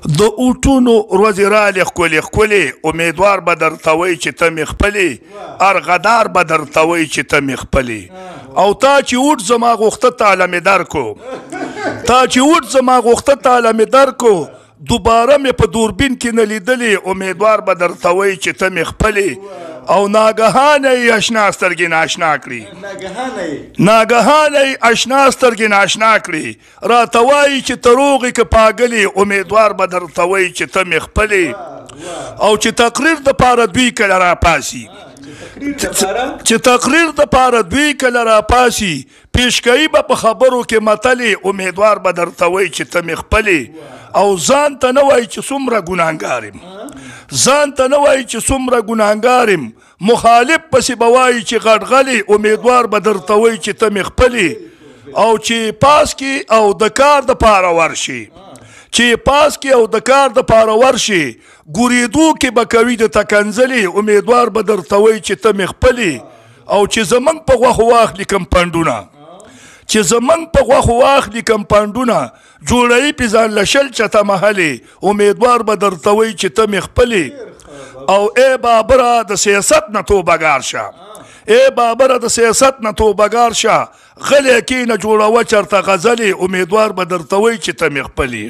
د اوټونو ورځې رالې ښکلې ښکلې امیدوار به درته وایي چې ته مې خپلې ارغدار به درته وایي چې ته مې خپلې او تا چې اوټ زما غوښته تاله مې درکو دوباره مې په دوربین کې نه لیدلې امیدوار به درته وایي چې ته مې خپلې او ناګهانه یې اشنا سترګې ناشنا کړي راته وایي چې ته روغې که پاګلې امیدوار به درته وایي چې ته مې خپلې او چې تقریر دپاره دوی کله راپاسي پیشکایي به په خبرو کې متلې امیدوار به درته وایي چې ته مې خپلې او ځان ته نه وایي چې څومره ګناهګار یم مخالف پسې به وایي چې غټغلې امیدوار به درته وایي چې ته مې خپلې او چې پاس کې او د کار دپاره ورشي ګورېدو کې به کوي د تکنځلې امیدوار به درته وایي چې ته مې خپلې او چې زمونږ په غوښو واخلي کمپاونډونه جوړوي پې ځان له شل چته محلې امیدوار به درته وایي چې ته مې خپلې او ای بابره د سیاست نه توبهګار شه غلی کېنه جوړوه چرته غزلې امیدوار به درته وایي چې ته مې خپلې